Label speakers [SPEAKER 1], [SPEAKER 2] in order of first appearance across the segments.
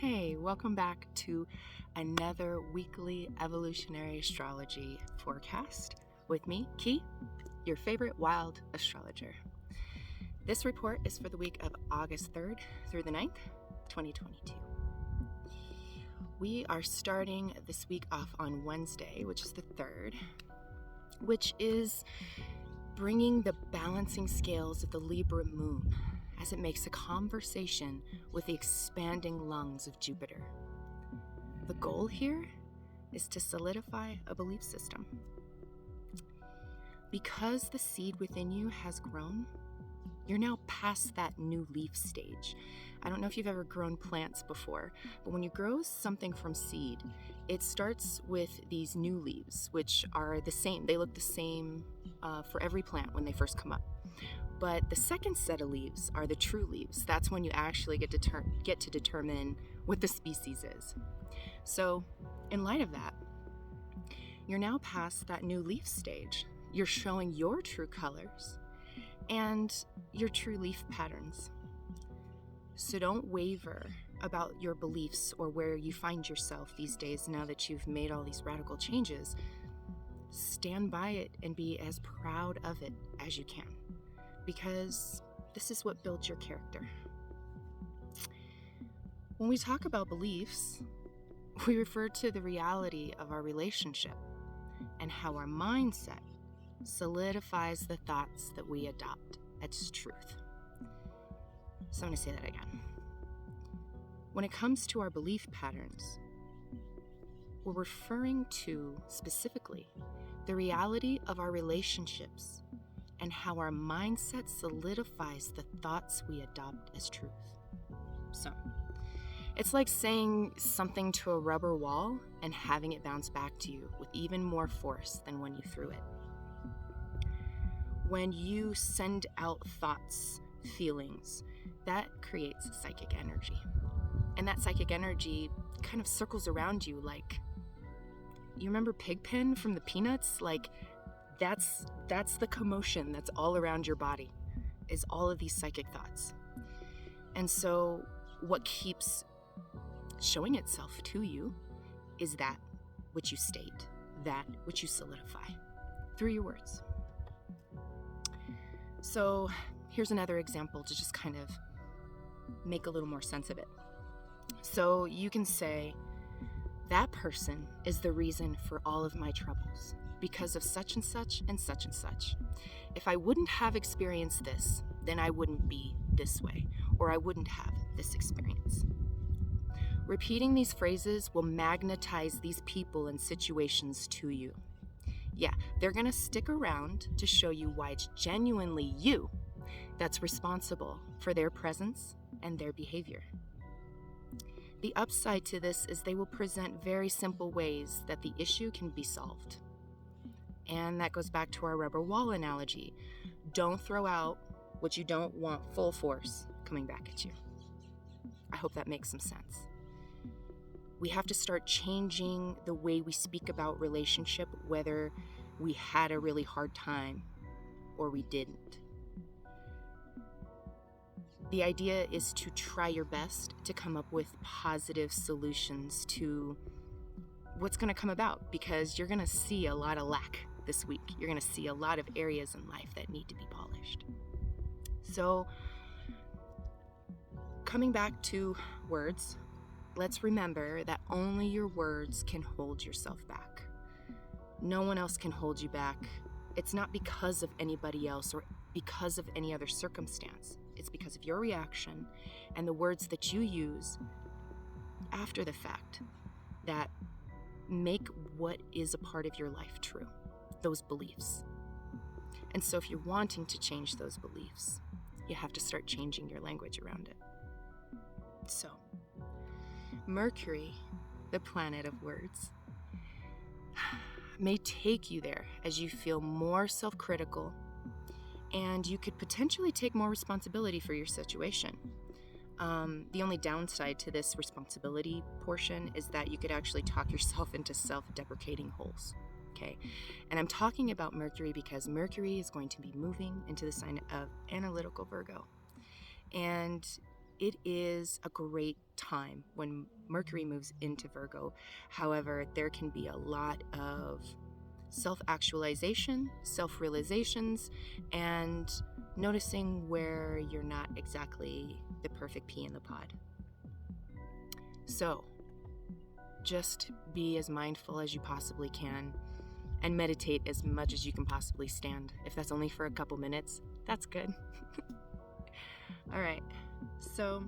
[SPEAKER 1] Hey, welcome back to another weekly Evolutionary Astrology forecast with me, Kei, your favorite wild astrologer. This report is for the week of August 3rd through the 9th, 2022. We are starting this week off on Wednesday, which is the 3rd, which is bringing the balancing scales of the Libra moon as it makes a conversation with the expanding lungs of Jupiter. The goal here is to solidify a belief system. Because the seed within you has grown, you're now past that new leaf stage. I don't know if you've ever grown plants before, but when you grow something from seed, it starts with these new leaves, which are the same. They look the same for every plant when they first come up. But the second set of leaves are the true leaves. That's when you actually get to determine what the species is. So, in light of that, you're now past that new leaf stage. You're showing your true colors and your true leaf patterns. So don't waver about your beliefs or where you find yourself these days now that you've made all these radical changes. Stand by it and be as proud of it as you can, because this is what builds your character. When we talk about beliefs, we refer to the reality of our relationship and how our mindset solidifies the thoughts that we adopt as truth. So I'm going to say that again. When it comes to our belief patterns, we're referring to specifically the reality of our relationships and how our mindset solidifies the thoughts we adopt as truth. So, it's like saying something to a rubber wall and having it bounce back to you with even more force than when you threw it. When you send out thoughts, feelings, that creates psychic energy. And that psychic energy kind of circles around you like, you remember Pigpen from the Peanuts? Like, that's the commotion that's all around your body, is all of these psychic thoughts. And so what keeps showing itself to you is that which you state, that which you solidify through your words. So here's another example to just kind of make a little more sense of it. So you can say, that person is the reason for all of my troubles because of such and such and such and such. If I wouldn't have experienced this, then I wouldn't be this way, or I wouldn't have this experience. Repeating these phrases will magnetize these people and situations to you. Yeah, they're going to stick around to show you why it's genuinely you that's responsible for their presence and their behavior. The upside to this is they will present very simple ways that the issue can be solved. And that goes back to our rubber wall analogy. Don't throw out what you don't want full force coming back at you. I hope that makes some sense. We have to start changing the way we speak about relationship, whether we had a really hard time or we didn't. The idea is to try your best to come up with positive solutions to what's going to come about, because you're going to see a lot of lack this week. You're going to see a lot of areas in life that need to be polished. So, coming back to words, let's remember that only your words can hold yourself back. No one else can hold you back. It's not because of anybody else or because of any other circumstance. It's because of your reaction and the words that you use after the fact that make what is a part of your life true, those beliefs. And so if you're wanting to change those beliefs, you have to start changing your language around it. So, Mercury, the planet of words, may take you there as you feel more self-critical, and you could potentially take more responsibility for your situation. The only downside to this responsibility portion is that you could actually talk yourself into self-deprecating holes. Okay, and I'm talking about Mercury because Mercury is going to be moving into the sign of analytical Virgo. And it is a great time when Mercury moves into Virgo. However, there can be a lot of self-actualization, self-realizations, and noticing where you're not exactly the perfect pea in the pod. So, just be as mindful as you possibly can and meditate as much as you can possibly stand. If that's only for a couple minutes, that's good. All right. So,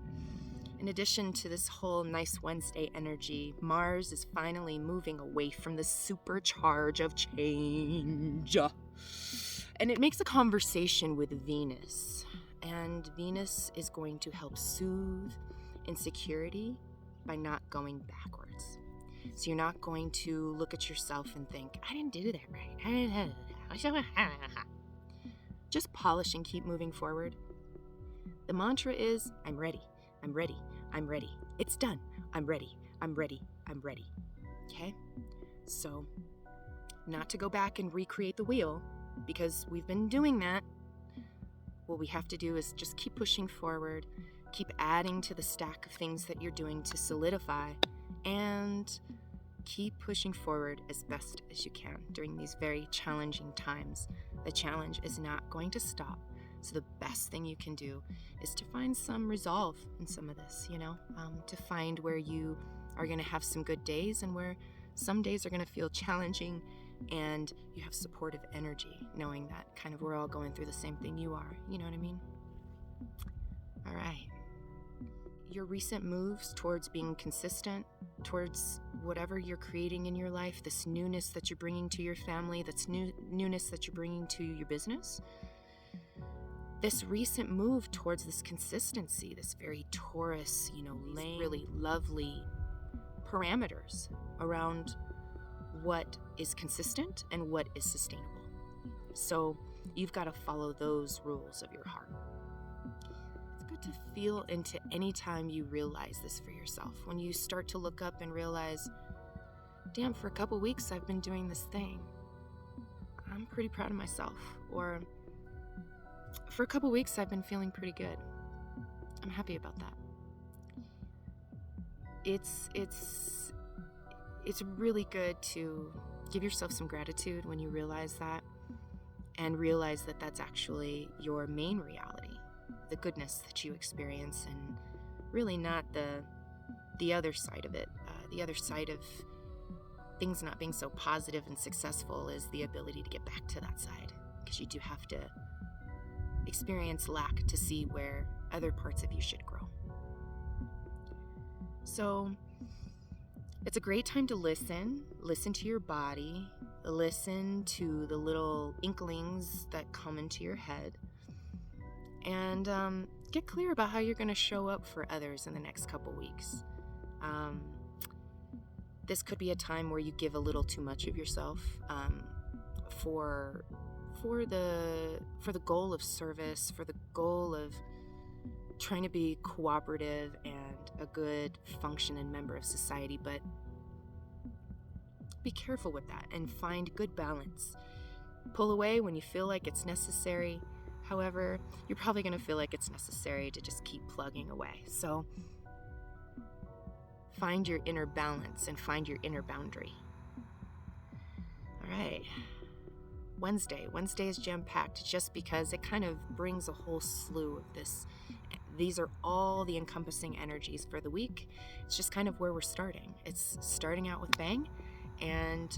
[SPEAKER 1] in addition to this whole nice Wednesday energy, Mars is finally moving away from the supercharge of change. And it makes a conversation with Venus. And Venus is going to help soothe insecurity by not going backwards. So you're not going to look at yourself and think, I didn't do that right. Just polish and keep moving forward. The mantra is, I'm ready, I'm ready, I'm ready. It's done. I'm ready, I'm ready, I'm ready. Okay? So, not to go back and recreate the wheel, because we've been doing that. What we have to do is just keep pushing forward, keep adding to the stack of things that you're doing to solidify, and keep pushing forward as best as you can during these very challenging times. The challenge is not going to stop. So the best thing you can do is to find some resolve in some of this, to find where you are going to have some good days and where some days are going to feel challenging, and you have supportive energy, knowing that kind of we're all going through the same thing you are. You know what I mean? All right. Your recent moves towards being consistent, towards whatever you're creating in your life, this newness that you're bringing to your family, that's newness that you're bringing to your business, this recent move towards this consistency, this very Taurus, really lovely parameters around what is consistent and what is sustainable. So you've got to follow those rules of your heart. It's good to feel into any time you realize this for yourself. When you start to look up and realize, damn, for a couple weeks I've been doing this thing. I'm pretty proud of myself. Or for a couple weeks I've been feeling pretty good. I'm happy about that. It's really good to give yourself some gratitude when you realize that, and realize that that's actually your main reality, the goodness that you experience, and really not the other side of it. The other side of things not being so positive and successful is the ability to get back to that side, because you do have to experience lack to see where other parts of you should grow. So it's a great time to listen to your body, listen to the little inklings that come into your head, and get clear about how you're going to show up for others in the next couple weeks. This could be a time where you give a little too much of yourself for the goal of service, for the goal of trying to be cooperative and a good functioning member of society, but be careful with that and find good balance. Pull away when you feel like it's necessary. However, you're probably going to feel like it's necessary to just keep plugging away. So find your inner balance and find your inner boundary. All right. Wednesday is jam-packed just because it kind of brings a whole slew of this. These are all the encompassing energies for the week. It's just kind of where we're starting. It's starting out with bang, and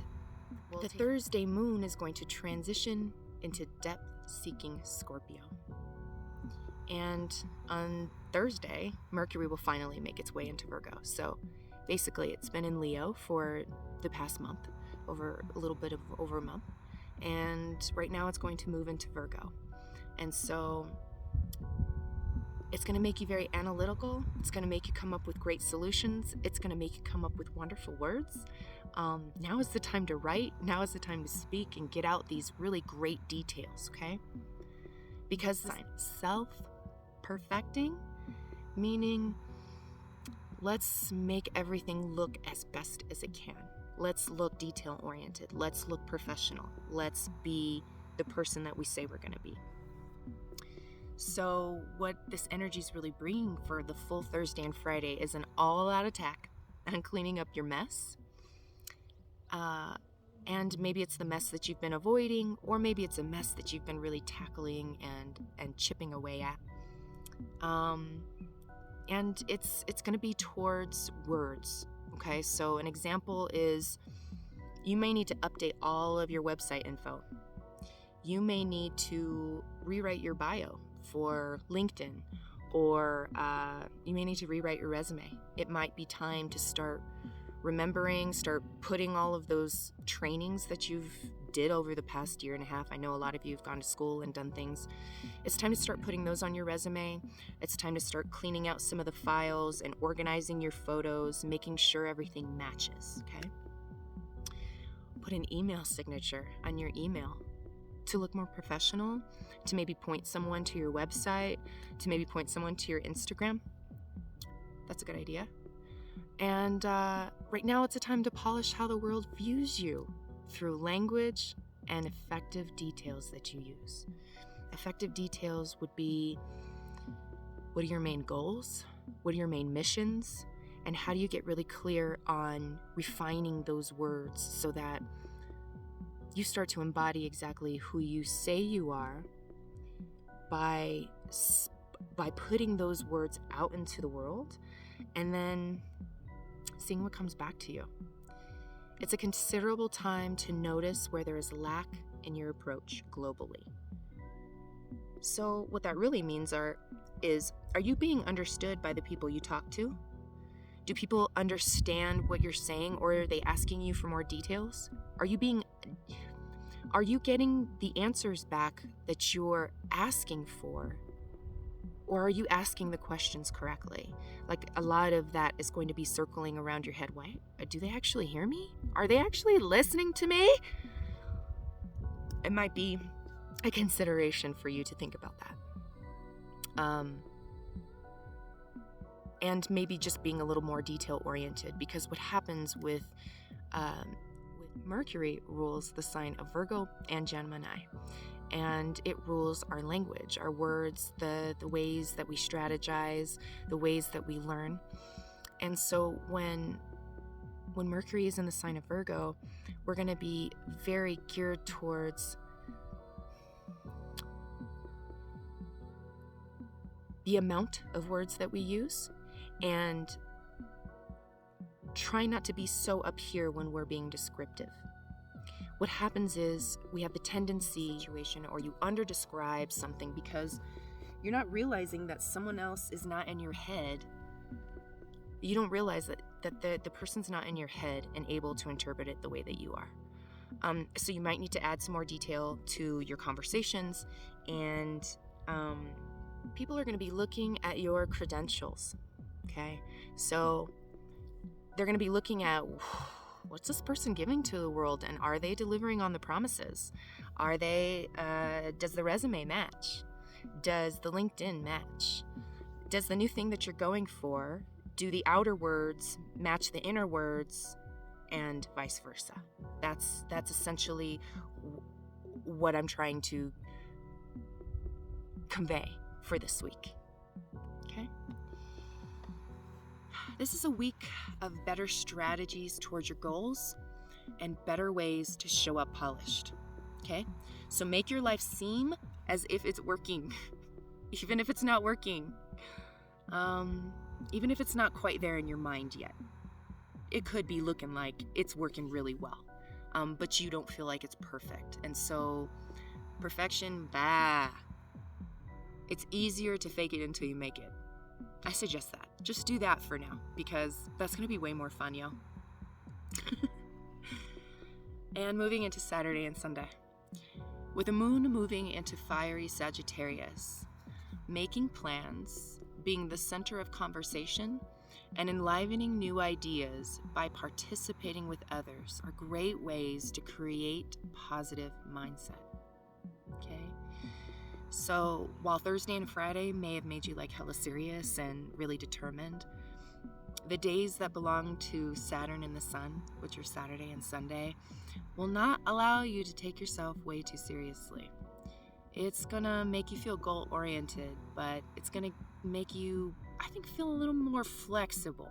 [SPEAKER 1] the Thursday moon is going to transition into depth-seeking Scorpio. And on Thursday, Mercury will finally make its way into Virgo. So basically, it's been in Leo for the past month, over a month. And right now it's going to move into Virgo. And so it's going to make you very analytical. It's going to make you come up with great solutions. It's going to make you come up with wonderful words. Now is the time to write. Now is the time to speak and get out these really great details, okay? Because self-perfecting, meaning let's make everything look as best as it can. Let's look detail-oriented. Let's look professional. Let's be the person that we say we're going to be. So what this energy is really bringing for the full Thursday and Friday is an all-out attack on cleaning up your mess. And maybe it's the mess that you've been avoiding, or maybe it's a mess that you've been really tackling and chipping away at. And it's going to be towards words. Okay, so an example is you may need to update all of your website info. You may need to rewrite your bio for LinkedIn, or you may need to rewrite your resume. It might be time to start remembering, start putting all of those trainings that you've did over the past year and a half. I know a lot of you have gone to school and done things. It's time to start putting those on your resume. It's time to start cleaning out some of the files and organizing your photos, making sure everything matches, okay? Put an email signature on your email to look more professional, to maybe point someone to your website, to maybe point someone to your Instagram. That's a good idea. And right now it's a time to polish how the world views you through language and effective details that you use. Effective details would be, what are your main goals? What are your main missions? And how do you get really clear on refining those words so that you start to embody exactly who you say you are by putting those words out into the world and then seeing what comes back to you. It's a considerable time to notice where there is lack in your approach globally. So what that really means is, are you being understood by the people you talk to? Do people understand what you're saying, or are they asking you for more details? Are you getting the answers back that you're asking for? Or are you asking the questions correctly? Like, a lot of that is going to be circling around your head. Why? Do they actually hear me? Are they actually listening to me? It might be a consideration for you to think about that. And maybe just being a little more detail-oriented, because what happens with Mercury rules the sign of Virgo and Gemini. And it rules our language, our words, the ways that we strategize, the ways that we learn. And so when Mercury is in the sign of Virgo, we're going to be very geared towards the amount of words that we use, and try not to be so up here when we're being descriptive. What happens is we have the tendency, or you under-describe something because you're not realizing that someone else is not in your head. You don't realize that the person's not in your head and able to interpret it the way that you are. So you might need to add some more detail to your conversations, and people are going to be looking at your credentials, okay? So they're going to be looking at, what's this person giving to the world, and are they delivering on the promises? Are they, does the resume match? Does the LinkedIn match? Does the new thing that you're going for, do the outer words match the inner words, and vice versa? That's essentially what I'm trying to convey for this week. Okay? This is a week of better strategies towards your goals and better ways to show up polished. Okay? So make your life seem as if it's working, even if it's not working. Even if it's not quite there in your mind yet. It could be looking like it's working really well, but you don't feel like it's perfect. And so perfection, it's easier to fake it until you make it. I suggest that. Just do that for now, because that's going to be way more fun, yo. And moving into Saturday and Sunday. With the moon moving into fiery Sagittarius, making plans, being the center of conversation, and enlivening new ideas by participating with others are great ways to create positive mindset. Okay? So while Thursday and Friday may have made you like hella serious and really determined, the days that belong to Saturn and the Sun, which are Saturday and Sunday, will not allow you to take yourself way too seriously. It's gonna make you feel goal-oriented, but it's gonna make you, I think, feel a little more flexible.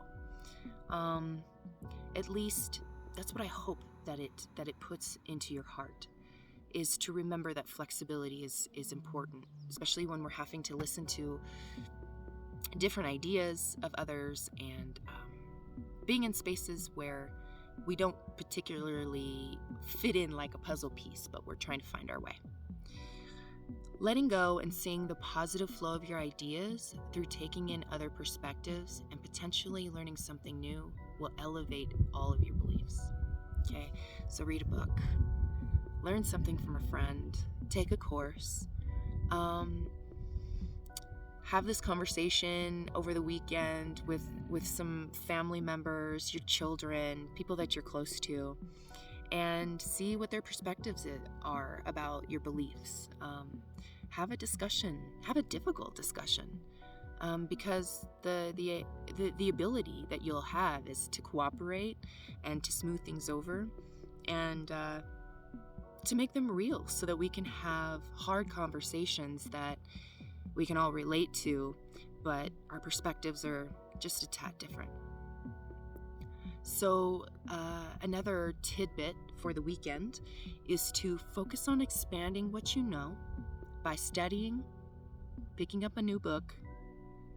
[SPEAKER 1] At least that's what I hope that it puts into your heart, is to remember that flexibility is important, especially when we're having to listen to different ideas of others and being in spaces where we don't particularly fit in like a puzzle piece, but we're trying to find our way. Letting go and seeing the positive flow of your ideas through taking in other perspectives and potentially learning something new will elevate all of your beliefs. Okay, so read a book, learn something from a friend, take a course, have this conversation over the weekend with some family members, your children, people that you're close to, and see what their perspectives are about your beliefs. Have a discussion, have a difficult discussion, because the ability that you'll have is to cooperate and to smooth things over and to make them real so that we can have hard conversations that we can all relate to, but our perspectives are just a tad different. So another tidbit for the weekend is to focus on expanding what you know by studying, picking up a new book,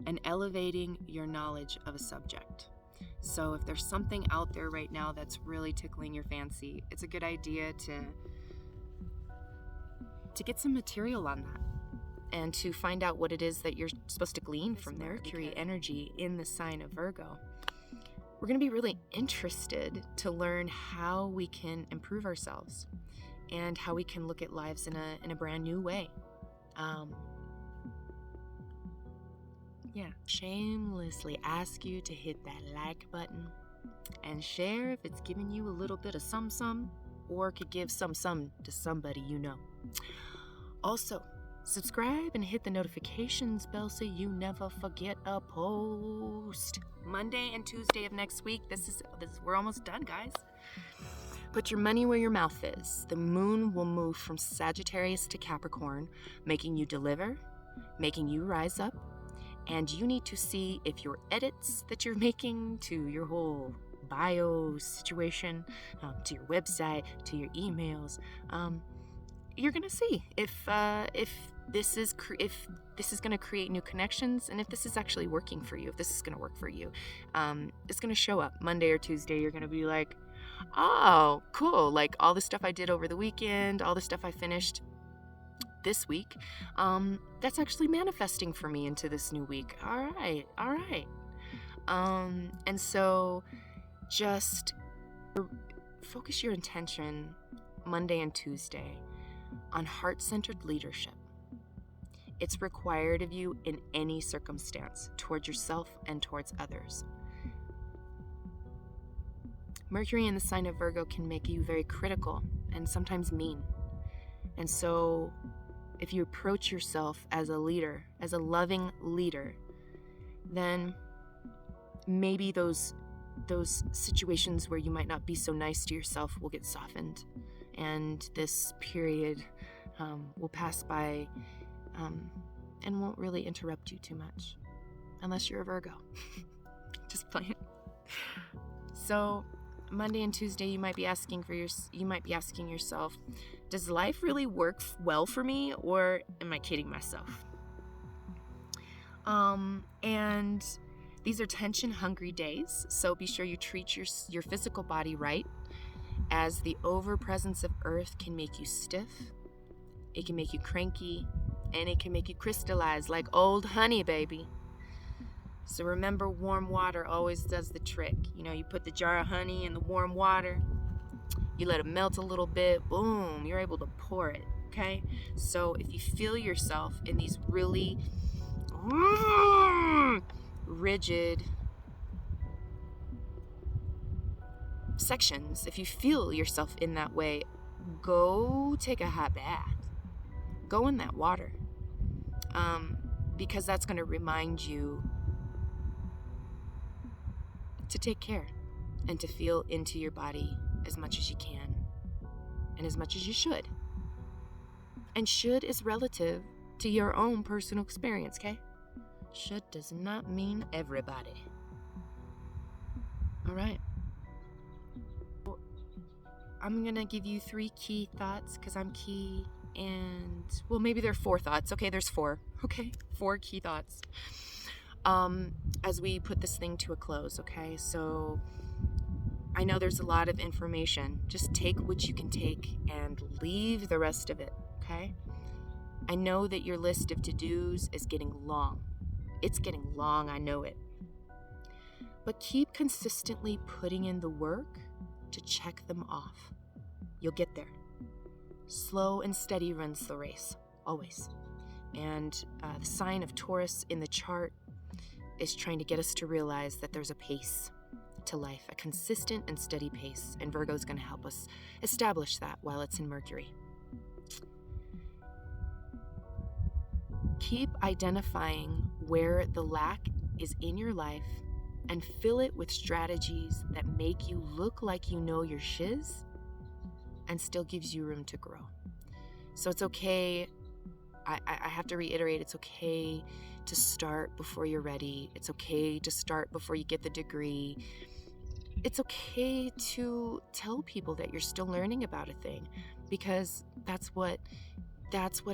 [SPEAKER 1] and elevating your knowledge of a subject. So if there's something out there right now that's really tickling your fancy, it's a good idea to get some material on that and to find out what it is that you're supposed to glean from the Mercury energy in the sign of Virgo. We're going to be really interested to learn how we can improve ourselves and how we can look at lives in a brand new way. Shamelessly ask you to hit that like button and share if it's giving you a little bit of some, or could give some to somebody you know. Also, subscribe and hit the notifications bell so you never forget a post. Monday and Tuesday of next week. We're almost done, guys. Put your money where your mouth is. The moon will move from Sagittarius to Capricorn, making you deliver, making you rise up, and you need to see if your edits that you're making to your whole bio situation, to your website, to your emails, you're gonna see if this is going to create new connections, and if this is actually working for you, if this is going to work for you. It's going to show up Monday or Tuesday. You're going to be like, oh, cool. Like all the stuff I did over the weekend, all the stuff I finished this week, that's actually manifesting for me into this new week. All right. And so just focus your intention Monday and Tuesday on heart-centered leadership. It's required of you in any circumstance, towards yourself and towards others. Mercury in the sign of Virgo can make you very critical and sometimes mean. And so if you approach yourself as a leader, as a loving leader, then maybe those situations where you might not be so nice to yourself will get softened, and this period will pass by and won't really interrupt you too much, unless you're a Virgo. Just playing. So Monday and Tuesday, you might be asking yourself, does life really work well for me, or am I kidding myself? And these are tension-hungry days, so be sure you treat your physical body right, as the overpresence of Earth can make you stiff, it can make you cranky, and it can make you crystallize like old honey, baby. So remember, warm water always does the trick. You put the jar of honey in the warm water, you let it melt a little bit, boom, you're able to pour it, okay? So if you feel yourself in these really rigid sections, if you feel yourself in that way, go take a hot bath. Go in that water. Because that's going to remind you to take care and to feel into your body as much as you can and as much as you should. And should is relative to your own personal experience, okay? Should does not mean everybody. All right. I'm going to give you 3 key thoughts because I'm key, and well, maybe there are 4 thoughts. Okay, there's 4. Okay, 4 key thoughts. As we put this thing to a close, okay? So I know there's a lot of information. Just take what you can take and leave the rest of it, okay? I know that your list of to-dos is getting long. It's getting long, I know it. But keep consistently putting in the work to check them off. You'll get there. Slow and steady runs the race, always. And the sign of Taurus in the chart is trying to get us to realize that there's a pace to life, a consistent and steady pace, and Virgo is going to help us establish that while it's in Mercury. Keep identifying where the lack is in your life and fill it with strategies that make you look like you know your shiz and still gives you room to grow. So it's okay, I have to reiterate, it's okay to start before you're ready. It's okay to start before you get the degree. It's okay to tell people that you're still learning about a thing, because that's what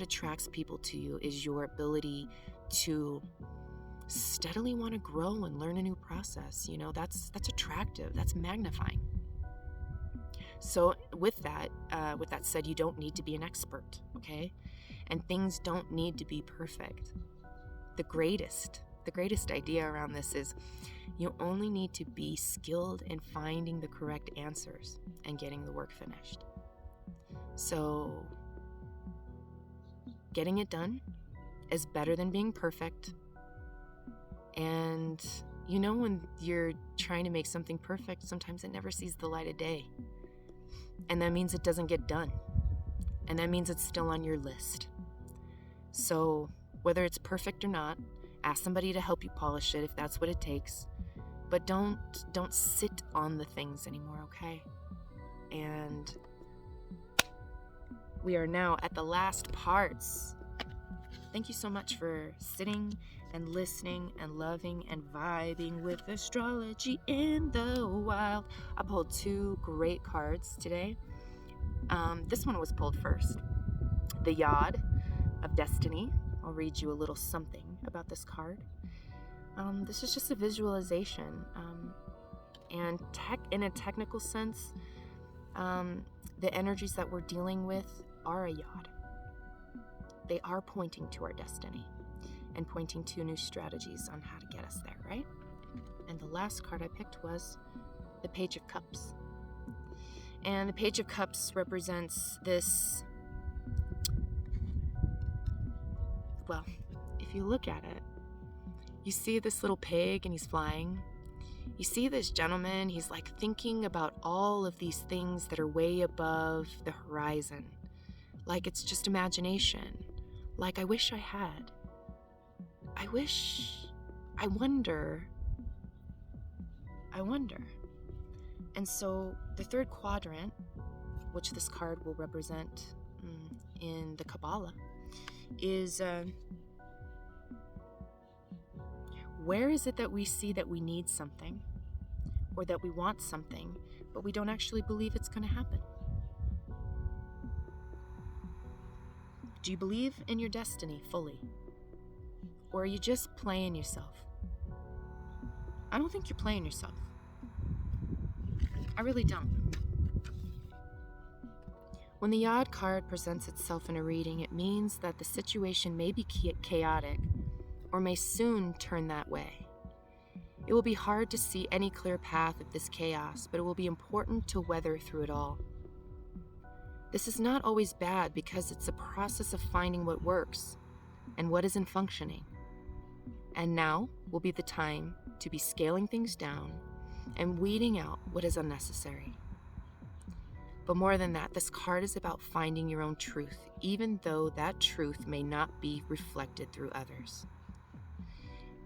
[SPEAKER 1] attracts people to you, is your ability to steadily want to grow and learn a new process. You know, that's attractive, that's magnifying. So with that said, you don't need to be an expert, okay? And things don't need to be perfect. The greatest idea around this is you only need to be skilled in finding the correct answers and getting the work finished. So getting it done is better than being perfect. And you know, when you're trying to make something perfect, sometimes it never sees the light of day. And that means it doesn't get done. And that means it's still on your list. So whether it's perfect or not, ask somebody to help you polish it if that's what it takes. But don't sit on the things anymore, okay? And we are now at the last parts. Thank you so much for sitting and listening and loving and vibing with Astrology in the Wild. I pulled 2 great cards today. This one was pulled first. The Yod of Destiny. I'll read you a little something about this card. This is just a visualization. And in a technical sense, the energies that we're dealing with are a Yod. They are pointing to our destiny and pointing to new strategies on how to get us there, right? And the last card I picked was the Page of Cups. And the Page of Cups represents this, well, if you look at it, you see this little pig and he's flying. You see this gentleman, he's like thinking about all of these things that are way above the horizon. Like it's just imagination. Like, I wish I had. I wonder. And so the 3rd quadrant, which this card will represent in the Kabbalah, is where is it that we see that we need something or that we want something, but we don't actually believe it's going to happen? Do you believe in your destiny fully? Or are you just playing yourself? I don't think you're playing yourself. I really don't. When the Yod card presents itself in a reading, it means that the situation may be chaotic or may soon turn that way. It will be hard to see any clear path of this chaos, but it will be important to weather through it all. This is not always bad because it's a process of finding what works and what isn't functioning. And now will be the time to be scaling things down and weeding out what is unnecessary. But more than that, this card is about finding your own truth, even though that truth may not be reflected through others.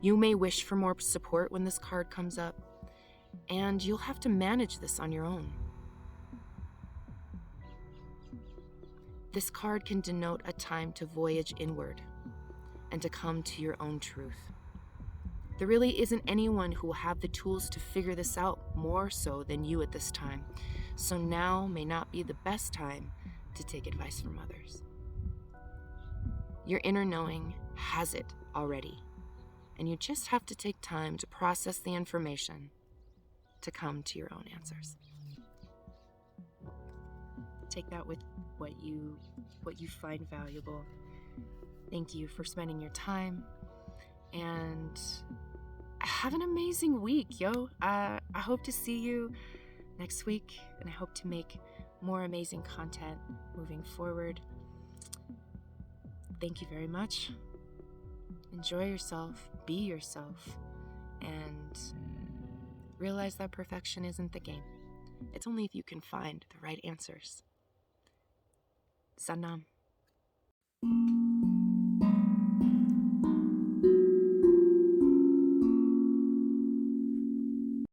[SPEAKER 1] You may wish for more support when this card comes up, and you'll have to manage this on your own. This card can denote a time to voyage inward and to come to your own truth. There really isn't anyone who will have the tools to figure this out more so than you at this time. So now may not be the best time to take advice from others. Your inner knowing has it already, and you just have to take time to process the information to come to your own answers. Take that with what you find valuable. Thank you for spending your time, and have an amazing week, yo. I hope to see you next week, and I hope to make more amazing content moving forward. Thank you very much. Enjoy yourself, be yourself, and realize that perfection isn't the game. It's only if you can find the right answers. Sanam.